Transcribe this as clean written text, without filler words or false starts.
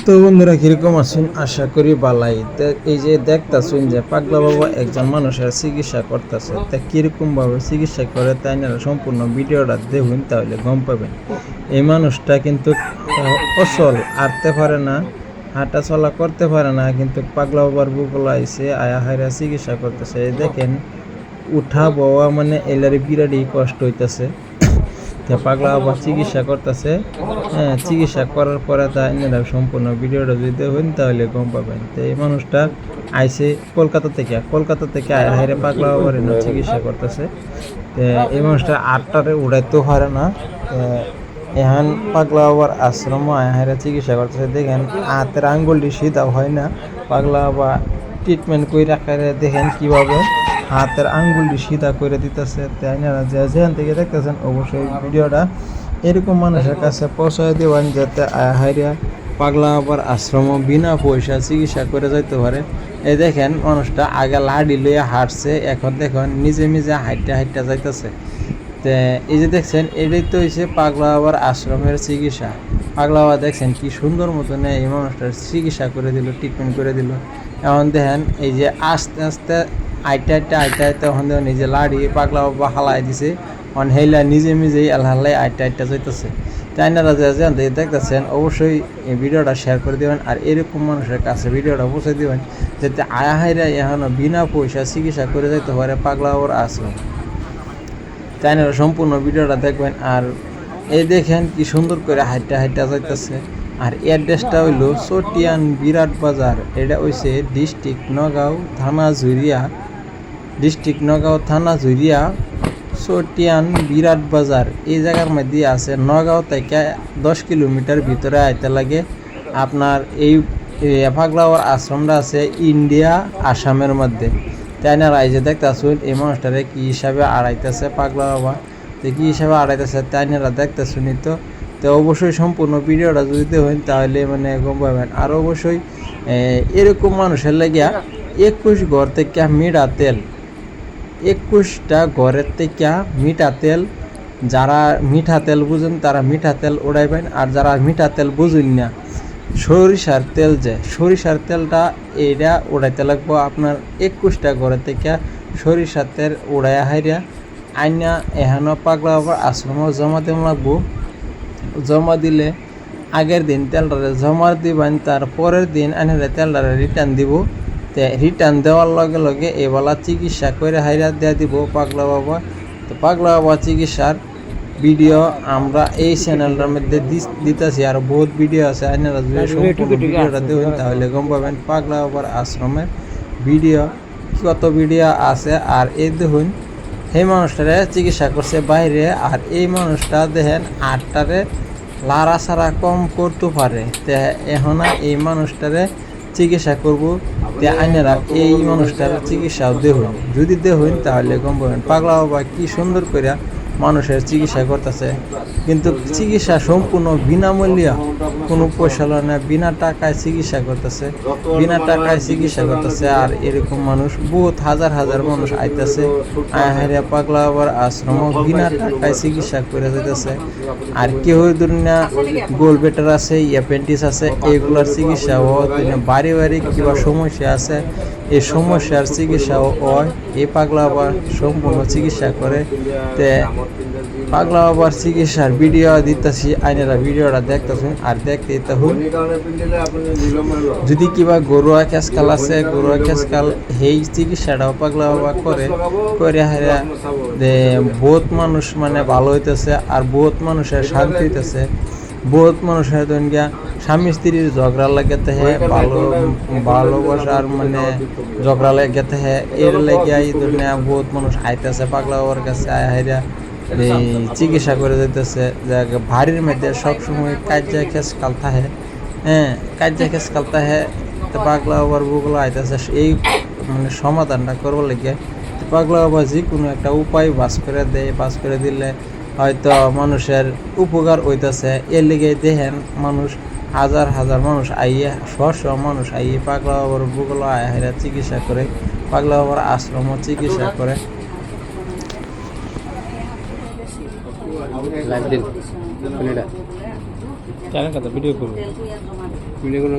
তো বন্ধুরা কিরকম আছেন, আশা করি বালাই। এই যে দেখতাছেন যে পাগলা বাবা একজন মানুষের চিকিৎসা করতেছে, তা কিরকম ভাবে চিকিৎসা করে তাই না সম্পূর্ণ ভিডিওটা দেখুন, তাহলে গম পাবেন। এই মানুষটা কিন্তু অচল, হাঁটতে পারে না, হাঁটা চলা করতে পারে না, কিন্তু পাগলা বাবার বুকলা আইসে আয়া হাইরা চিকিৎসা করতেছে। দেখেন উঠা বওয়া মানে এলারে বিরাটই কষ্ট হইতেছে। পাগলা আবার চিকিৎসা করতেছে। হ্যাঁ, চিকিৎসা করার পরে তা এনারা সম্পূর্ণ ভিডিওটা যদি দেখেন তাহলে গম পাবেন। তো এই মানুষটা আইসে কলকাতা থেকে হাইরে পাগলা আবার চিকিৎসা করতেছে। তো এই মানুষটা আটটারে উড়াইতেও পারে না। এখন পাগলা আবার আশ্রম হাইরে চিকিৎসা করতেছে। দেখেন হাতের আঙ্গুলটি সিধা হয় না, পাগলা আবার ট্রিটমেন্ট করে রাখার দেখেন কিভাবে হাতের আঙ্গুলটি সিধা করে দিতেছে। তাই না, যেখান থেকে দেখতেছেন অবশ্যই ভিডিওটা এরকম মানুষের কাছে পৌঁছায় দেবেন, যাতে হাইরিয়া পাগলা আবার আশ্রম বিনা পয়সা চিকিৎসা করে যাইতে পারে। এই দেখেন মানুষটা আগে লাডি লইয়া হাঁটছে, এখন দেখেন নিজে নিজে হাইটটা যাইতেছে। তো এই যে দেখছেন এটাই তো হয়েছে পাগলা আবার আশ্রমের চিকিৎসা। পাগলা বাবা দেখছেন কি সুন্দর মতন এই মানুষটার চিকিৎসা করে দিল, ট্রিটমেন্ট করে দিল। এখন দেখেন এই যে আস্তে আস্তে আইটা তখন দেখুন নিজে লাড়ি পাগলা বাবা হালাই দিছে, অন হেলা নিজেই আল্লাহ আইটা যাইতেছে। চাইনারা যে দেখতেছেন অবশ্যই এই ভিডিওটা শেয়ার করে দেবেন, আর এরকম মানুষের কাছে ভিডিওটা পৌঁছে দেবেন, যাতে আয়া হাইরা এখনও বিনা পয়সা চিকিৎসা করে যাইতে পারে পাগলা বাবার আশ্রম। চাইনারা সম্পূর্ণ ভিডিওটা দেখবেন। আর এই দেখেন কি সুন্দর করে হাইটা যাইতেছে। আর অ্যাড্রেসটা হইল চটিয়ান বিরাট বাজার। এটা হইছে ডিস্ট্রিক্ট নগাঁও থানা জুরিয়া চটিয়ান বিরাট বাজার। এই জায়গার মধ্যে আছে। নগাঁও থেকে 10 কিলোমিটার ভিতরে আইতে লাগে। আপনার এই পাগলাওয়ার আশ্রমটা আছে ইন্ডিয়া আসামের মধ্যে। তাই না, রাইজে দেখতেছুন এই মানুষটারে কী হিসাবে আড়াইতেছে পাগলা বাবা, তো কী হিসাবে আড়াইতেছে তাই না দেখতেছুনি। তো অবশ্যই সম্পূর্ণ ভিডিওটা যদি দেখেন তাহলে মানে গম পাবেন। আর অবশ্যই এরকম মানুষের লাগিয়া 21 ঘর থেকে মিঠা তেল, 21টা ঘরের থেকে মিঠা তেল, যারা মিঠা তেল বুঝেন তারা মিঠা তেল উড়াইবেন। আর যারা মিঠা তেল বুঝুন না, সরিষার তেলটা এইটা উড়াইতে লাগবো। আপনার 21টা ঘরের থেকে সরিষার তেল উড়াইয়া হাইরা আইনা এখানো পাগলা আবার আশ্রমে জমা দেওয়া লাগবো। জমা দিলে আগের দিন তেলটারে জমা দিবেন, তার পরের দিন আনলে তেলটারে রিটার্ন দিব। তো রিটার্ন দেওয়ার লগে লগে এবেলা চিকিৎসা করে হাইরা দিয়ে দিব পাগলা বাবা। তো পাগলা বাবা চিকিৎসার ভিডিও আমরা এই চ্যানেলটার মধ্যে দিতেছি, আর বহুত ভিডিও আছে। আপনারা যদি সম্পূর্ণ ভিডিওটা দেখুন তাহলে গম পাবেন পাগলা বাবার আশ্রমের ভিডিও কত ভিডিও আছে। আর এই দেখুন এই মানুষটারে চিকিৎসা করছে বাইরে, আর এই মানুষটা দেখেন আটটারে লাড়া ছাড়া কম করতে পারে। তো এখন এই মানুষটারে চিকিৎসা করবো। তে আইনারা এই মানুষটার চিকিৎসাও দেখুন, যদি দেখুন তাহলে গম পাবেন পাগলা বাবা কি সুন্দর করে মানুষের চিকিৎসা করতেছে। কিন্তু চিকিৎসা সম্পূর্ণ বিনামূল্যে, কোনো পয়সা না, বিনা টাকায় চিকিৎসা করতেছে। আর এরকম মানুষ বহুত হাজার মানুষ আইতেছে, আয়া পাগলা আবার আশ্রম বিনা টাকায় চিকিৎসা করে যেতেছে। আর কেউ দুনিয়া গোল বেটার আছে, অ্যাপেন্ডিক্স আছে, এগুলোর চিকিৎসাও বাড়ি কিংবা সমস্যা আছে, এই সমস্যার চিকিৎসাও হয় এই পাগলা আবার সম্পূর্ণ চিকিৎসা করে। তে পাগলা বাবার চিকিৎসার ভিডিও দিতেছি, আইনেরা ভিডিওটা দেখতেছেন আর দেখতে থাকুন। যদি কিবা গরুয়া খেসকাল আছে, গরুয়া খেসকাল সেই চিকিৎসাটাও পাগলা বাবা করে হারা বহুত মানুষ মানে ভালো হইতেছে, আর বহুত মানুষের শান্তি হইতেছে। বহুত মানুষের গিয়া স্বামী স্ত্রীর ঝগড়া লাগাতে হ্যাঁ, ভালোবাসার মানে ঝগড়া লাগাতে হ্যাঁ, এর লেগে এই ধরনের বহুত মানুষ আইতেছে পাগলা বাবার কাছে হাইরা এই চিকিৎসা করে যেতেছে। ভারীর মধ্যে সবসময় কাজা খেসকাল থাকে, তো পাগলা বাবার বুকগুলো আইতেছে এই মানে সমাধানটা করবার লেগে। পাগলা বাবা যে কোনো একটা উপায় বাস করে দিলে হয়তো মানুষের উপকার হইতেছে। এর লেগে দেখেন মানুষ হাজার মানুষ আইয়ে মানুষ আইয়ে পাগলা বাবার বুকগুলো আয়া চিকিৎসা করে, পাগলা বাবার আশ্রম চিকিৎসা করে। লাইভ দিন ভিডিও করবো। ভিডিও কোনো